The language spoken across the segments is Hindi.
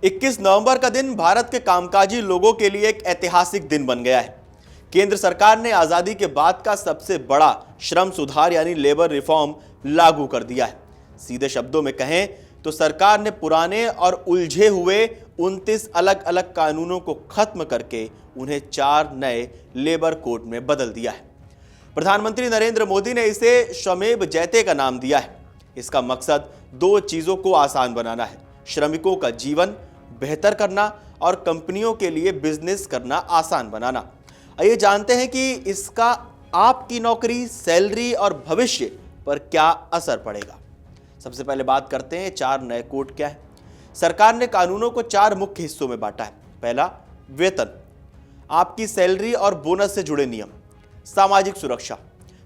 21 नवंबर का दिन भारत के कामकाजी लोगों के लिए एक ऐतिहासिक दिन बन गया है। केंद्र सरकार ने आजादी के बाद का सबसे बड़ा श्रम सुधार यानी लेबर रिफॉर्म लागू कर दिया है। सीधे शब्दों में कहें तो सरकार ने पुराने और उलझे हुए 29 अलग अलग कानूनों को खत्म करके उन्हें 4 नए लेबर कोड में बदल दिया है। प्रधानमंत्री नरेंद्र मोदी ने इसे श्रमेव जयते का नाम दिया है। इसका मकसद 2 चीजों को आसान बनाना है, श्रमिकों का जीवन बेहतर करना और कंपनियों के लिए बिजनेस करना आसान बनाना। आइए जानते हैं कि इसका आपकी नौकरी, सैलरी और भविष्य पर क्या असर पड़ेगा। सबसे पहले बात करते हैं 4 नए कोड क्या है। सरकार ने कानूनों को 4 मुख्य हिस्सों में बांटा है। पहला, वेतन, आपकी सैलरी और बोनस से जुड़े नियम। सामाजिक सुरक्षा,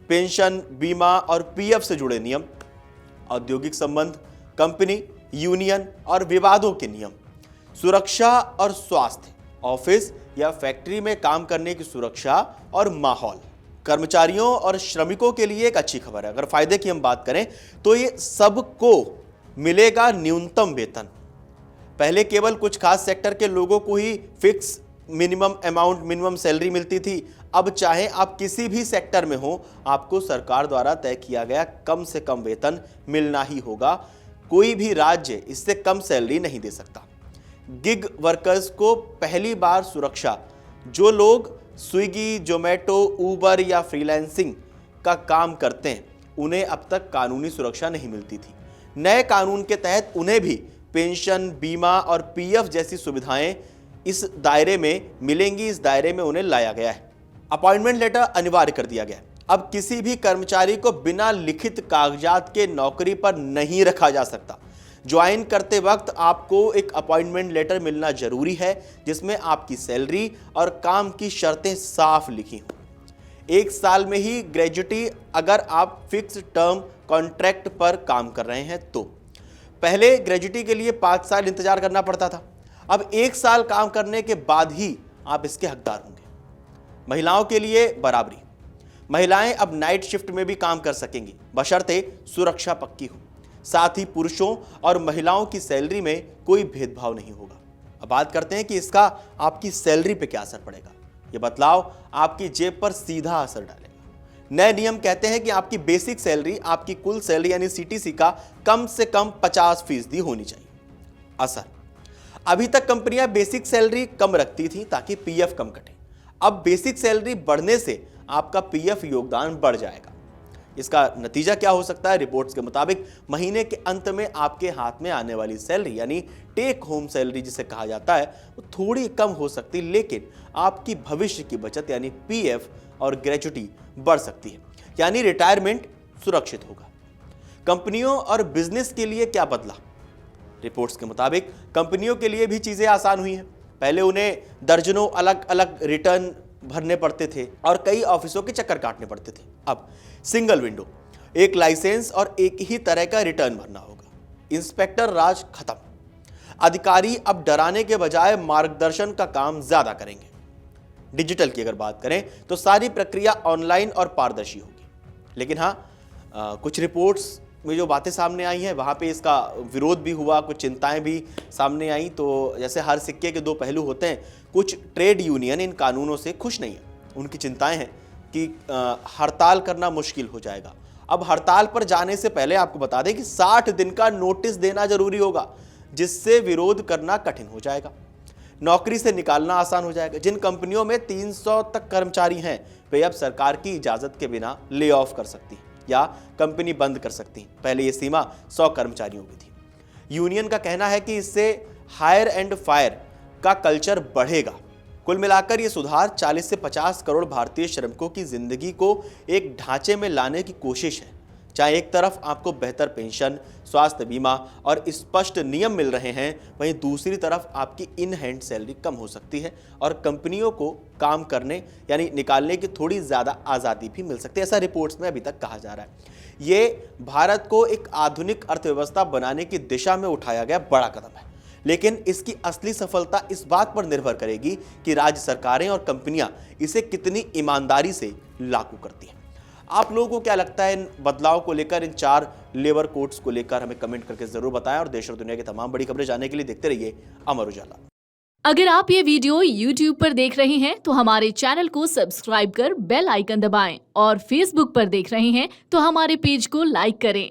पेंशन, बीमा और पीएफ से जुड़े नियम। औद्योगिक संबंध, कंपनी, यूनियन और विवादों के नियम। सुरक्षा और स्वास्थ्य, ऑफिस या फैक्ट्री में काम करने की सुरक्षा और माहौल। कर्मचारियों और श्रमिकों के लिए एक अच्छी खबर है। अगर फायदे की हम बात करें तो ये सबको मिलेगा न्यूनतम वेतन। पहले केवल कुछ खास सेक्टर के लोगों को ही fix minimum amount, minimum salary मिलती थी। अब चाहे आप किसी भी सेक्टर में हो, आपको सरकार द्वारा तय किया गया कम से कम वेतन मिलना ही होगा। कोई भी राज्य इससे कम सैलरी नहीं दे सकता। गिग वर्कर्स को पहली बार सुरक्षा, जो लोग स्विगी, जोमेटो, उबर या फ्रीलांसिंग का काम करते हैं, उन्हें अब तक कानूनी सुरक्षा नहीं मिलती थी। नए कानून के तहत उन्हें भी पेंशन, बीमा और पीएफ जैसी सुविधाएं इस दायरे में मिलेंगी। इस दायरे में उन्हें लाया गया है। अपॉइंटमेंट लेटर अनिवार्य कर दिया गया है। अब किसी भी कर्मचारी को बिना लिखित कागजात के नौकरी पर नहीं रखा जा सकता। ज्वाइन करते वक्त आपको एक अपॉइंटमेंट लेटर मिलना जरूरी है, जिसमें आपकी सैलरी और काम की शर्तें साफ लिखी हों। 1 साल में ही ग्रेजुटी, अगर आप फिक्स टर्म कॉन्ट्रैक्ट पर काम कर रहे हैं तो। पहले ग्रेजुटी के लिए 5 साल इंतजार करना पड़ता था। अब 1 साल काम करने के बाद ही आप इसके हकदार होंगे। महिलाओं के लिए बराबरी, महिलाएं अब नाइट शिफ्ट में भी काम कर सकेंगी, बशर्ते सुरक्षा पक्की हो। साथ ही पुरुषों और महिलाओं की सैलरी में कोई भेदभाव नहीं होगा। अब बात करते हैं कि इसका आपकी सैलरी पे क्या असर पड़ेगा। यह बदलाव आपकी जेब पर सीधा असर डालेगा। नए नियम कहते हैं कि आपकी बेसिक सैलरी आपकी कुल सैलरी यानी सीटीसी का कम से कम 50% होनी चाहिए। असर, अभी तक कंपनियां बेसिक सैलरी कम रखती थी ताकि पीएफ कम कटे। अब बेसिक सैलरी बढ़ने से आपका पीएफ योगदान बढ़ जाएगा। इसका नतीजा क्या हो सकता है? रिपोर्ट्स के मुताबिक महीने के अंत में आपके हाथ में आने वाली सैलरी यानी टेक होम सैलरी जिसे कहा जाता है, वो थोड़ी कम हो सकती, लेकिन आपकी भविष्य की बचत यानी पीएफ और ग्रेच्युटी बढ़ सकती है, यानी रिटायरमेंट सुरक्षित होगा। कंपनियों और बिजनेस के लिए क्या बदला? रिपोर्ट्स के मुताबिक कंपनियों के लिए भी चीजें आसान हुई हैं। पहले उन्हें दर्जनों अलग अलग रिटर्न भरने पड़ते थे और कई ऑफिसों के चक्कर काटने पड़ते थे। अब सिंगल विंडो, एक लाइसेंस और एक ही तरह का रिटर्न भरना होगा। इंस्पेक्टर राज खत्म। अधिकारी अब डराने के बजाय मार्गदर्शन का काम ज्यादा करेंगे। डिजिटल की अगर बात करें तो सारी प्रक्रिया ऑनलाइन और पारदर्शी होगी। लेकिन कुछ रिपोर्ट्स में जो बातें सामने आई हैं वहाँ पे इसका विरोध भी हुआ, कुछ चिंताएं भी सामने आई। तो जैसे हर सिक्के के 2 पहलू होते हैं, कुछ ट्रेड यूनियन इन कानूनों से खुश नहीं है। उनकी चिंताएं हैं कि हड़ताल करना मुश्किल हो जाएगा। अब हड़ताल पर जाने से पहले आपको बता दें कि 60 दिन का नोटिस देना जरूरी होगा, जिससे विरोध करना कठिन हो जाएगा। नौकरी से निकालना आसान हो जाएगा। जिन कंपनियों में 300 तक कर्मचारी हैं, वे अब सरकार की इजाजत के बिना ले ऑफ कर सकती हैं या कंपनी बंद कर सकती हैं। पहले यह सीमा 100 कर्मचारियों की थी। यूनियन का कहना है कि इससे हायर एंड फायर का कल्चर बढ़ेगा। कुल मिलाकर ये सुधार 40 से 50 करोड़ भारतीय श्रमिकों की जिंदगी को एक ढांचे में लाने की कोशिश है। चाहे एक तरफ आपको बेहतर पेंशन, स्वास्थ्य बीमा और स्पष्ट नियम मिल रहे हैं, वहीं दूसरी तरफ आपकी इन हैंड सैलरी कम हो सकती है और कंपनियों को काम करने यानी निकालने की थोड़ी ज़्यादा आज़ादी भी मिल सकती है। ऐसा रिपोर्ट्स में अभी तक कहा जा रहा है। ये भारत को एक आधुनिक अर्थव्यवस्था बनाने की दिशा में उठाया गया बड़ा कदम है, लेकिन इसकी असली सफलता इस बात पर निर्भर करेगी कि राज्य सरकारें और कंपनियां इसे कितनी ईमानदारी से लागू करती हैं। आप लोगों को क्या लगता है इन बदलाव को लेकर, इन 4 लेबर कोड्स को लेकर? हमें कमेंट करके जरूर बताएं और देश और दुनिया की तमाम बड़ी खबरें जानने के लिए देखते रहिए अमर उजाला। अगर आप ये वीडियो YouTube पर देख रहे हैं तो हमारे चैनल को सब्सक्राइब कर बेल आइकन दबाएं और Facebook पर देख रहे हैं तो हमारे पेज को लाइक करें।